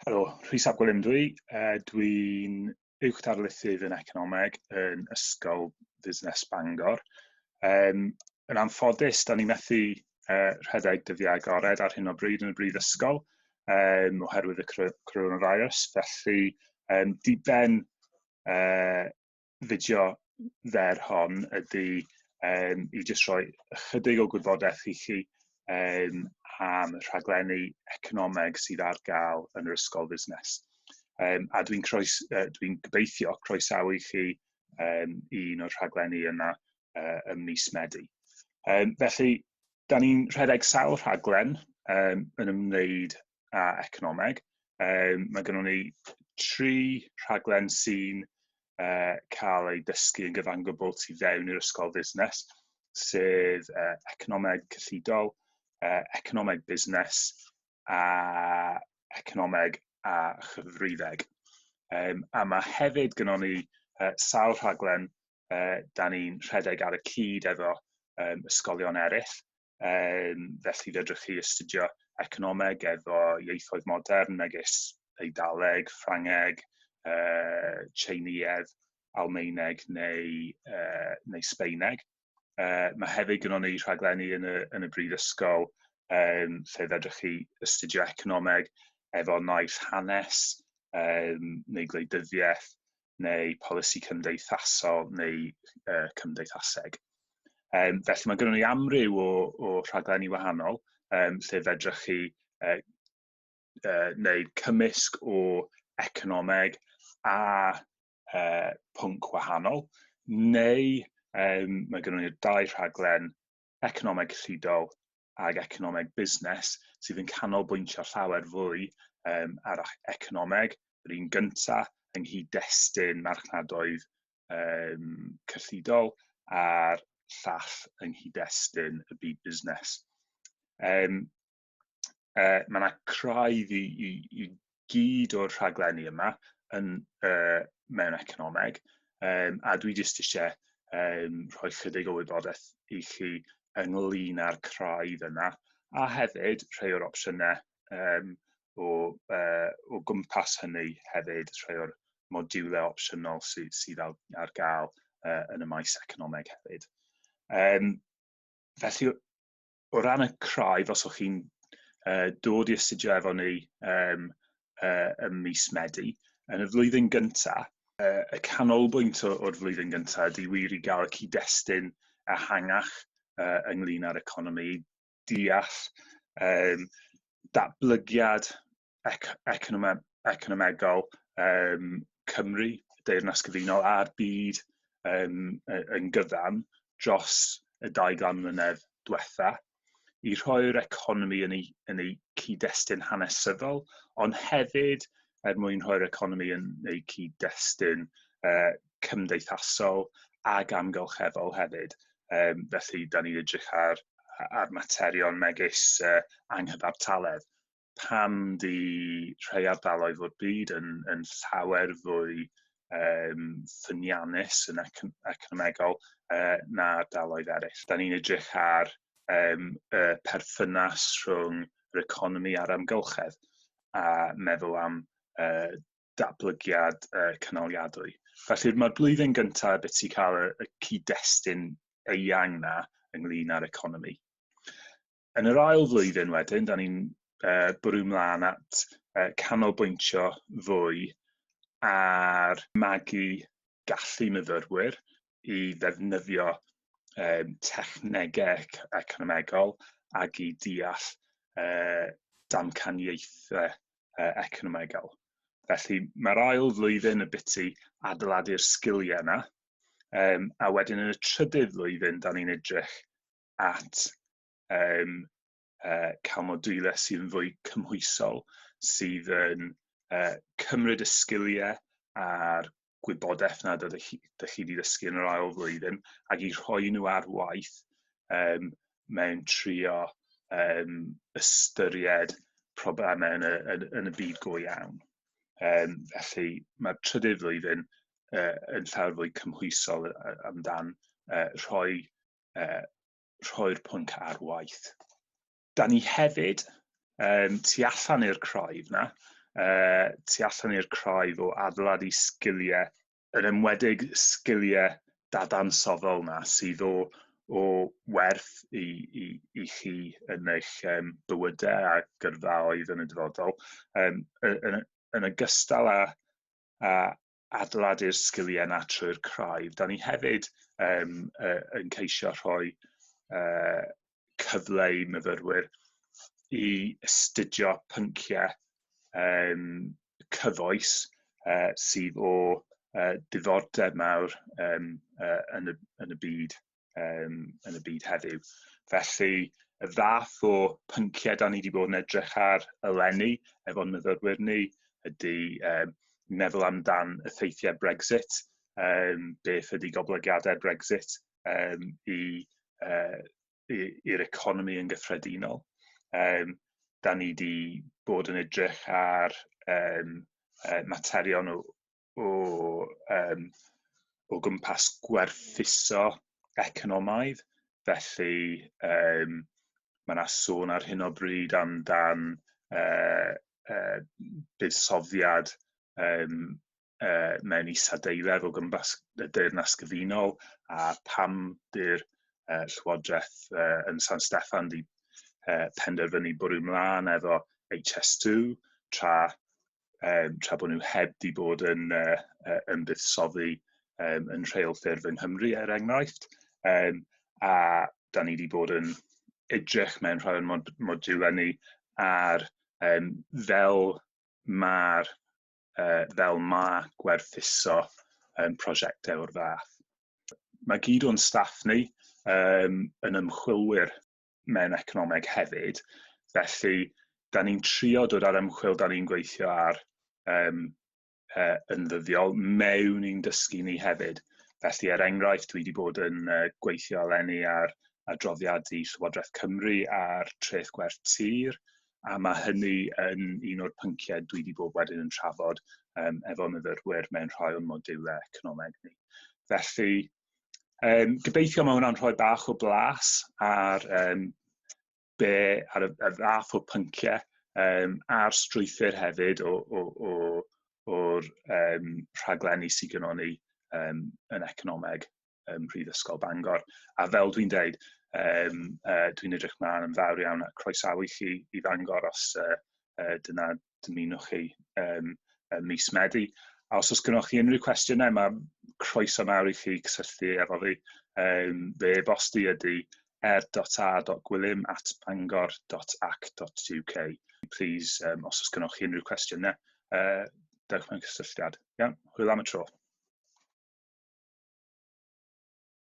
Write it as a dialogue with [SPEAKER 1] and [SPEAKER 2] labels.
[SPEAKER 1] Helo, Rhys a Gwilym dwi'n Uwch Ddarlithydd yn Economeg yn Ysgol Busnes Bangor. Yn anffodus, da ni methu rhedeg dyddiau agored ar hyn o bryd yn y brifysgol oherwydd y coronavirus. Felly, diben fideo fer hon ydy i jyst rhoi ychydig o gwybodaeth i chi am y rhaglenni economeg sydd ar gael yn yr Ysgol Busnes. A dwi'n gobeithio croesawu chi un o'r rhaglenni yna ym mis Medi. Felly, da ni'n rhedeg sawl rhaglen yn ymwneud â economeg. Mae gennym ni 3 rhaglen sy'n cael ei dysgu yn gyfan gwbl tu fewn i'r Ysgol Busnes, sef economeg cyllidol, economeg busnes a economeg a chyfrifeg. A mae hefyd gennym ni sawl rhaglen da ni'n rhedeg ar y cyd efo ysgolion eraill. Felly fedrwch chi astudio economeg efo ieithoedd modern megis Eidaleg, Ffrangeg, Tsieineaidd, Almaeneg neu Sbaeneg. Mae hefyd gennym ni rhaglenni yn y brifysgol lle fedrwch chi astudio economeg efo naill hanes neu gwleidyddiaeth neu polisi cymdeithasol neu cymdeithaseg. Felly mae gennym ni amryw o rhaglenni wahanol lle fedrwch chi wneud cymysg o economeg a pwnc wahanol, neu mae gennym ni'r 2 rhaglen economeg cyllidol ag economeg busnes sydd yn canolbwyntio llawer fwy ar economeg, yr un gyntaf yng nghyd-destun marchnadoedd cyllidol a'r llall yng nghyd-destun y byd busnes. Mae yna craidd i gyd o'r rhaglenni yma mewn economeg, a dwi jyst eisiau rhoi chydig o wybodaeth i chi ynglyn â'r craidd yna, a hefyd rhai o'r opsiynau o gwmpas hynny hefyd, rhai o'r modiwlau opsiynol sydd ar gael yn y maes economeg hefyd. Felly, o ran y craidd, os o'ch chi'n dod i astudio efo ni ym mis Medi, yn y flwyddyn gyntaf, y canolbwynt o'r flwyddyn gyntaf ydy wir i gael y cyd-destun ehangach ynglyn â'r economi, deall datblygiad economegol Cymru, Deyrnas Gyfunol a'r byd yn gyfan dros y 200 mlynedd diwetha, i rhoi'r economi yn ei cyd-destun hanesyddol, ond hefyd mwyn rhoi'r economi yn ei cyd-destun cymdeithasol ag amgylcheddol hefyd. Felly, da ni'n edrych ar materion megis anghyfartaledd. Pam di rhai ardaloedd o'r byd yn llawer fwy ffyniannus yn economegol na ardaloedd eraill. Da ni'n edrych ar y perthynas rhwng yr economi a'r amgylchedd a meddwl am datblygiad cynaliadwy. Felly mae'r blwyddyn gyntaf beth i cael y cyd-destun eang na ynglyn â'r economi. Yn yr ail flwyddyn wedyn, da ni'n bwrw mlaen at canolbwyntio fwy ar magu gallu myfyrwyr i ddefnyddio technegau economegol ac i deall damcaniaethau economegol. Felly mae'r ail flwyddyn y bit i adeiladu'r sgiliau yna, a wedyn yn y trydydd flwyddyn da ni'n edrych at cael modiwlau sydd yn fwy cymhwysol, sydd yn cymryd y sgiliau a'r gwybodaeth na ydych chi wedi dysgu yn yr ail flwyddyn ac i rhoi nhw ar waith mewn trio ystyried problemau yn y byd go iawn. Felly mae'r trydydd flwyddyn yn llawer fwy cymhwysol amdan rhoi'r pwnc ar waith. Da ni hefyd, tu allan i'r craidd na, tu allan i'r craidd o adeiladu sgiliau, yn enwedig sgiliau dadansodol yna sydd o werth i chi yn eich bywydau a gyrfaoedd yn y dyfodol, yn ogystal â adeiladu'r sgiliau yna trwy'r craidd. Da ni hefyd yn ceisio rhoi cyfle i myfyrwyr i astudio pynciau cyfoes sydd o diddordeb mawr yn y byd heddiw. Felly, y fath o pynciau da ni wedi bod yn edrych ar eleni efo'n myfyrwyr ni ydy meddwl amdan effeithiau Brexit, beth ydy goblygiadau Brexit i'r economi yn gyffredinol. Da ni wedi bod yn edrych ar materion o gwmpas gwerthuso economaidd. Felly, mae yna sôn ar hyn o bryd amdan buddsoddiad mewn isadeiddef o gwmpas y Deyrnas Gyfunol, a pam di'r Llywodraeth yn San Steffan wedi penderfynu bwrw mlaen efo HS2 tra bod nhw heb di bod yn buddsoddi yn rheilffyrdd yng Nghymru, enghraifft. A da ni wedi bod yn edrych mewn rhai o'r modiwlau ni ar fel ma gwerthuso prosiectau o'r fath. Mae gyd o'n staff ni yn ymchwilwyr mewn Economeg hefyd, felly da ni'n trio dod ar ymchwil da ni'n gweithio ar yn ddyddiol mewn i'n dysgu ni hefyd. Felly, enghraifft, dwi wedi bod yn gweithio eleni ar adroddiadu Llywodraeth Cymru ar treth gwerth tir, a mae hynny yn un o'r pynciau dwi wedi bod wedyn yn trafod efo myfyrwyr mewn rhai o'n modiwlau economeg ni. Felly, gobeithio mae hwnna'n rhoi bach o blas ar y fath o pynciau a'r strwythur hefyd o'r rhaglenni sydd gennym ni yn Economeg Ysgol Bangor. A fel dwi'n deud, dwi'n edrych mlaen yn fawr iawn a croesawu chi i Fangor os dyna dymunwch chi mis Medi. A os oes gennych chi unrhyw cwestiynau, mae croeso mawr i chi cysylltu efo fi. Fy e-bosti ydy er.a.gwilym@bangor.ac.uk. Please, os oes gennych chi unrhyw cwestiynau, dewch mewn cysylltiad. Hwyl am y tro.